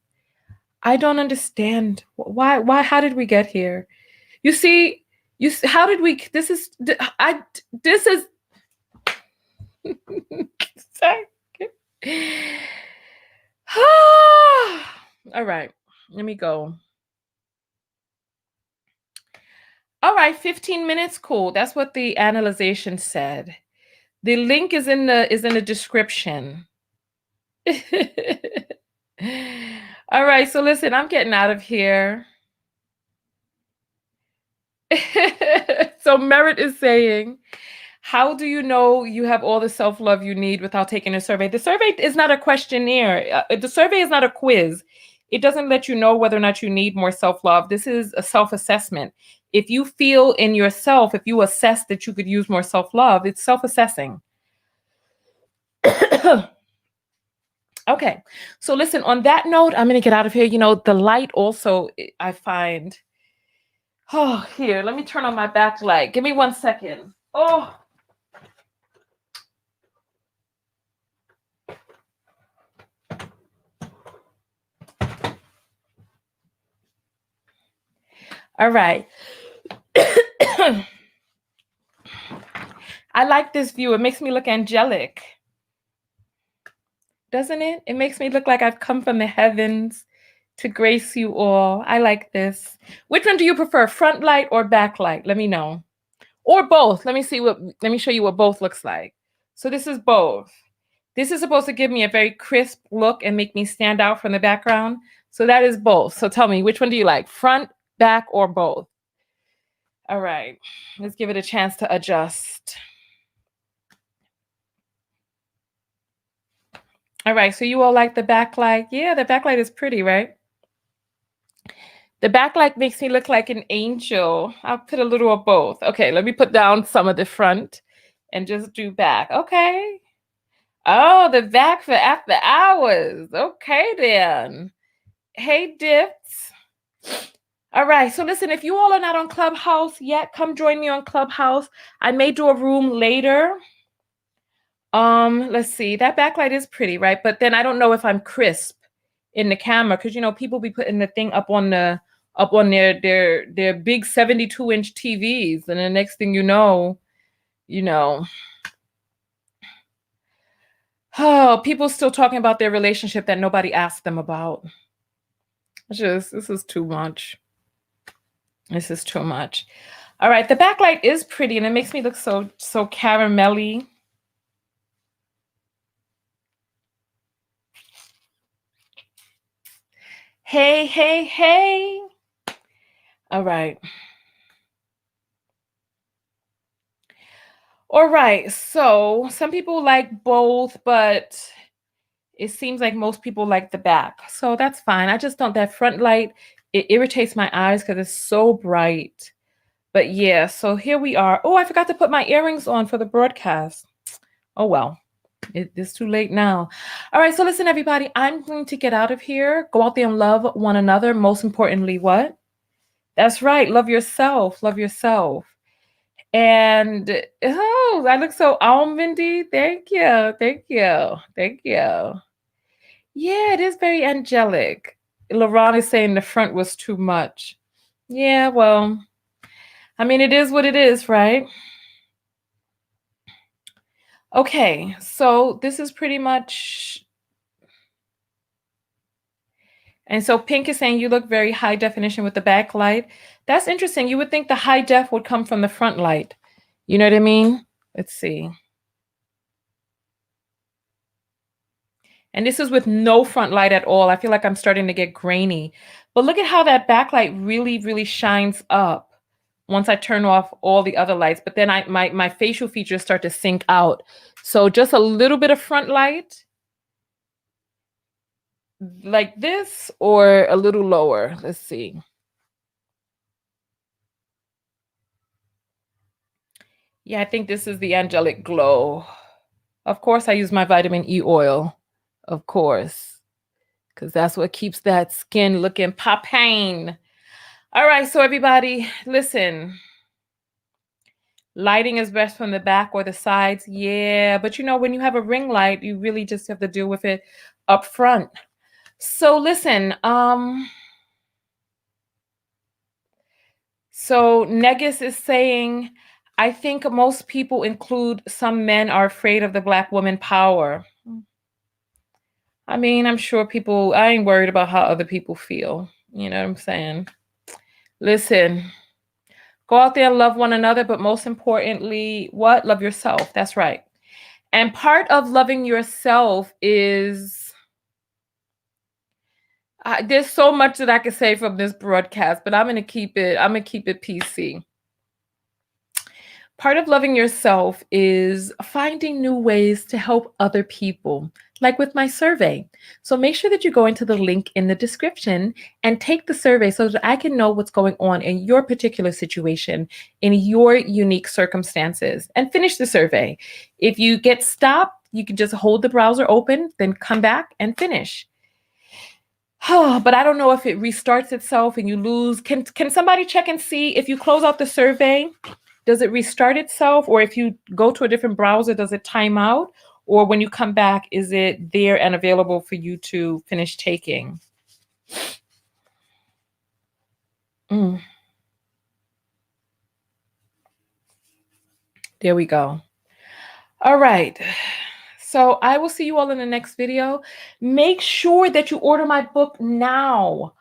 A: I don't understand. How did we get here? You see, how did we, this is, sorry. All right, let me go. All right, 15 minutes, cool. That's what the analyzation said. The link is in the description. All right, so listen, I'm getting out of here. So Merit is saying, how do you know you have all the self-love you need without taking a survey? The survey is not a questionnaire. The survey is not a quiz. It doesn't let you know whether or not you need more self-love. This is a self-assessment. If you feel in yourself, if you assess that you could use more self-love, it's self-assessing. Okay, so listen, on that note, I'm going to get out of here. You know, the light also, I find, oh, here, let me turn on my backlight. Give me 1 second. Oh. All right. I like this view. It makes me look angelic. Doesn't it? It makes me look like I've come from the heavens to grace you all. I like this. Which one do you prefer, front light or back light? Let me know. Or both. Let me show you what both looks like. So this is both. This is supposed to give me a very crisp look and make me stand out from the background. So that is both. So tell me, which one do you like? Front, back, or both? All right. Let's give it a chance to adjust. All right, so you all like the backlight? Yeah, the backlight is pretty, right? The backlight makes me look like an angel. I'll put a little of both. Okay, let me put down some of the front and just do back. Okay. Oh, the back for after hours. Okay, then. Hey, Dips. All right, so listen, if you all are not on Clubhouse yet, come join me on Clubhouse. I may do a room later. Let's see. That backlight is pretty, right? But then I don't know if I'm crisp in the camera because you know people be putting the thing up on their big 72-inch TVs, and the next thing you know, oh, people still talking about their relationship that nobody asked them about. This is too much. This is too much. All right, the backlight is pretty, and it makes me look so caramelly. Hey, hey, hey. All right. All right. So some people like both, but It seems like most people like the back. So that's fine. I just don't, that front light, it irritates my eyes because it's so bright. But yeah, so here we are. Oh, I forgot to put my earrings on for the broadcast. Oh, well, it's too late now. All right, so listen, everybody, I'm going to get out of here. Go out there and love one another. Most importantly, what? That's right. Love yourself. Love yourself. And oh, I look so almondy. Thank you. Thank you. Thank you. Yeah, it is very angelic. LaRon is saying the front was too much. Yeah, well, I mean, it is what it is, right? Okay, so this is pretty much. And so Pink is saying you look very high definition with the backlight. That's interesting. You would think the high def would come from the front light. You know what I mean? Let's see. And this is with no front light at all. I feel like I'm starting to get grainy. But look at how that backlight really, really shines up once I turn off all the other lights. But then my facial features start to sink out. So just a little bit of front light like this or a little lower. Let's see. Yeah, I think this is the angelic glow. Of course, I use my vitamin E oil. Of course, because that's what keeps that skin looking popping. All right, so everybody, listen. Lighting is best from the back or the sides. Yeah, but you know, when you have a ring light, you really just have to deal with it up front. So listen, so Negus is saying, I think most people include some men are afraid of the Black woman power. I mean, I'm sure people, I ain't worried about how other people feel. You know what I'm saying? Listen, go out there and love one another, but most importantly, what? Love yourself. That's right. And part of loving yourself is, there's so much that I could say from this broadcast, but I'm going to keep it PC. Part of loving yourself is finding new ways to help other people, like with my survey. So make sure that you go into the link in the description and take the survey so that I can know what's going on in your particular situation, in your unique circumstances, and finish the survey. If you get stopped, you can just hold the browser open, then come back and finish. But I don't know if it restarts itself and you lose. Can somebody check and see if you close out the survey? Does it restart itself? Or if you go to a different browser, does it time out? Or when you come back, is it there and available for you to finish taking? There we go. All right. So I will see you all in the next video. Make sure that you order my book now.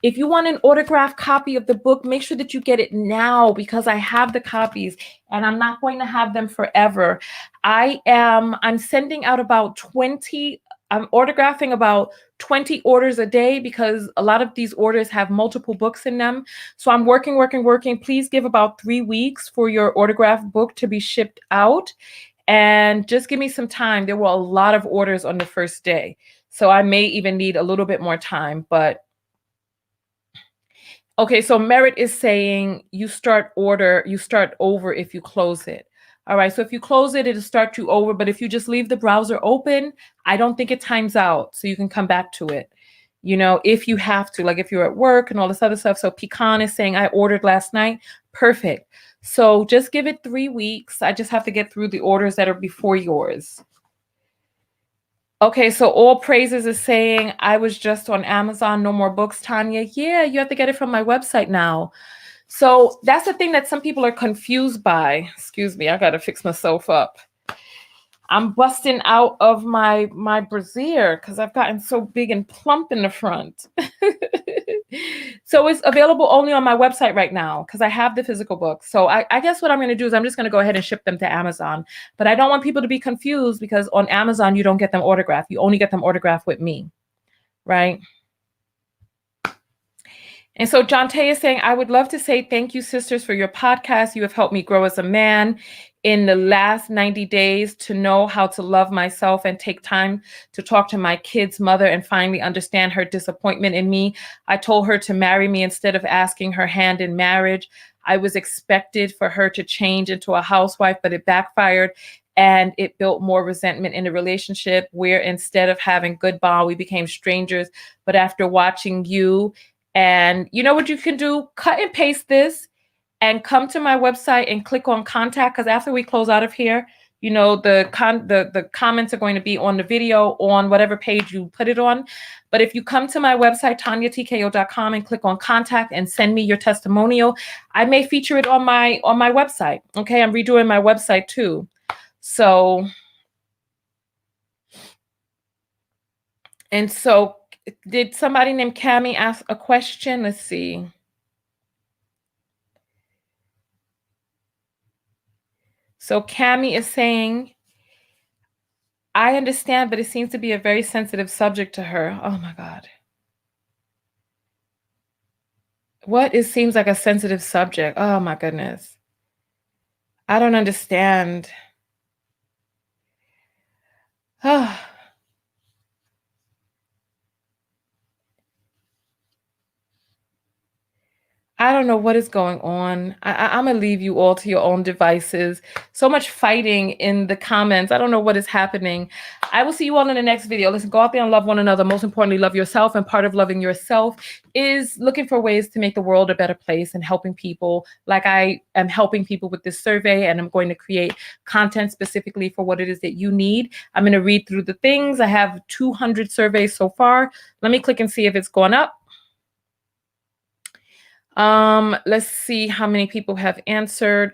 A: If you want an autographed copy of the book, make sure that you get it now because I have the copies and I'm not going to have them forever. I'm sending out about 20, I'm autographing about 20 orders a day because a lot of these orders have multiple books in them. So I'm working. Please give about 3 weeks for your autographed book to be shipped out. And just give me some time. There were a lot of orders on the first day. So I may even need a little bit more time, but okay, so Merit is saying you start over if you close it. All right, so if you close it, it'll start you over. But if you just leave the browser open, I don't think it times out. So you can come back to it, you know, if you have to, like if you're at work and all this other stuff. So Pecan is saying I ordered last night. Perfect. So just give it 3 weeks. I just have to get through the orders that are before yours. Okay, so All Praises is saying, I was just on Amazon, no more books, Tanya. Yeah, you have to get it from my website now. So that's the thing that some people are confused by. Excuse me, I got to fix myself up. I'm busting out of my brassiere because I've gotten so big and plump in the front. So it's available only on my website right now because I have the physical book. So I guess what I'm going to do is I'm just going to go ahead and ship them to Amazon. But I don't want people to be confused because on Amazon, you don't get them autographed. You only get them autographed with me, right? And so John Tay is saying, I would love to say thank you, sisters, for your podcast. You have helped me grow as a man. in the last 90 days to know how to love myself and take time to talk to my kid's mother and finally understand her disappointment in me. I told her to marry me instead of asking her hand in marriage. I was expected for her to change into a housewife, but it backfired and it built more resentment in the relationship where instead of having good bond, we became strangers. But after watching you, and you know what you can do? Cut and paste this and come to my website and click on contact, because after we close out of here, you know, the comments are going to be on the video on whatever page you put it on. But if you come to my website, tanyatko.com, and click on contact and send me your testimonial, I may feature it on my website. Okay, I'm redoing my website too. So, and so did somebody named Cami ask a question? Let's see. So Cami is saying, I understand, but it seems to be a very sensitive subject to her. Oh my God. What it seems like a sensitive subject? Oh my goodness. I don't understand. Oh. I don't know what is going on. I'm going to leave you all to your own devices. So much fighting in the comments. I don't know what is happening. I will see you all in the next video. Listen, go out there and love one another. Most importantly, love yourself. And part of loving yourself is looking for ways to make the world a better place and helping people like I am helping people with this survey. And I'm going to create content specifically for what it is that you need. I'm going to read through the things. I have 200 surveys so far. Let me click and see if it's gone up. Let's see how many people have answered.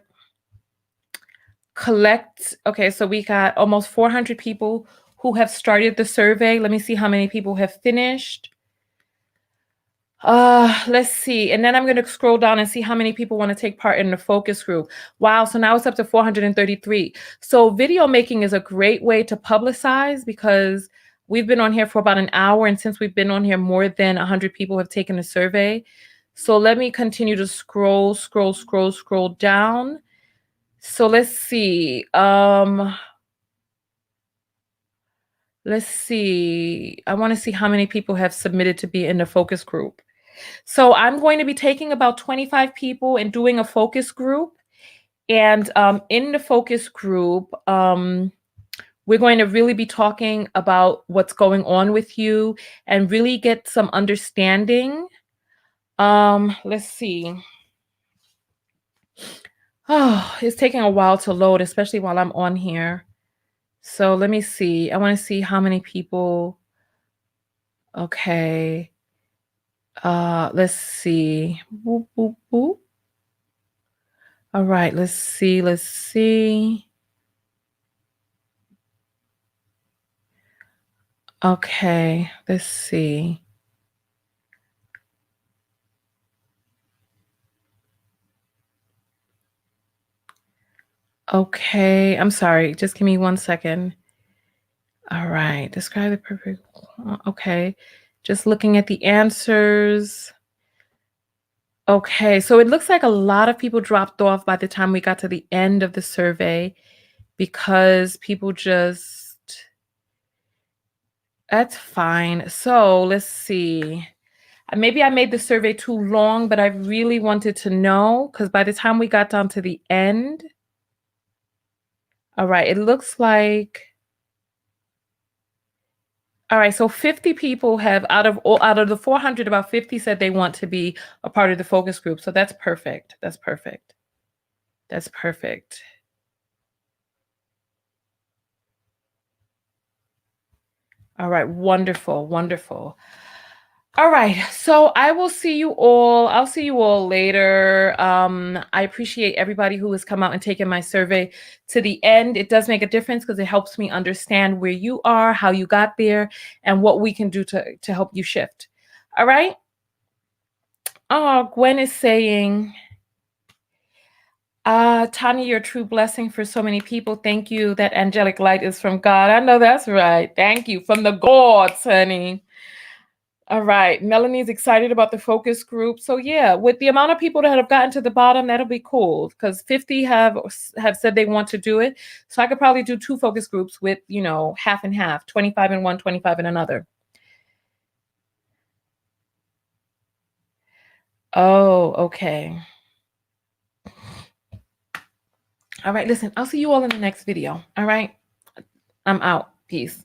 A: Okay, so we got almost 400 people who have started the survey. Let me see how many people have finished. Let's see. And then I'm going to scroll down and see how many people want to take part in the focus group. Wow, so now it's up to 433. So video making is a great way to publicize because we've been on here for about an hour, and since we've been on here, more than 100 people have taken the survey. So let me continue to scroll down. So let's see. Let's see. I want to see how many people have submitted to be in the focus group. So I'm going to be taking about 25 people and doing a focus group. And in the focus group, we're going to really be talking about what's going on with you and really get some understanding. Let's see. Oh, it's taking a while to load, especially while I'm on here. So let me see. I want to see how many people. Okay. Let's see. Boop, boop, boop. All right, let's see. Okay, let's see. Okay, I'm sorry. Just give me 1 second. All right, describe the perfect. Okay, just looking at the answers. Okay, so it looks like a lot of people dropped off by the time we got to the end of the survey because people just. That's fine. So let's see. Maybe I made the survey too long, but I really wanted to know because by the time we got down to the end. All right, it looks like. All right, so 50 people have out of the 400, about 50 said they want to be a part of the focus group. So that's perfect. That's perfect. That's perfect. All right, wonderful, wonderful. All right, so I will see you all. I'll see you all later. I appreciate everybody who has come out and taken my survey to the end. It does make a difference because it helps me understand where you are, how you got there, and what we can do to help you shift. All right. Oh, Gwen is saying, Tanya, you're a true blessing for so many people. Thank you. That angelic light is from God. I know that's right. Thank you. From the gods, honey. All right. Melanie's excited about the focus group. So yeah, with the amount of people that have gotten to the bottom, that'll be cool because 50 have said they want to do it. So I could probably do 2 focus groups with, half and half, 25 in one, 25 in another. Oh, okay. All right, listen, I'll see you all in the next video. All right. I'm out. Peace.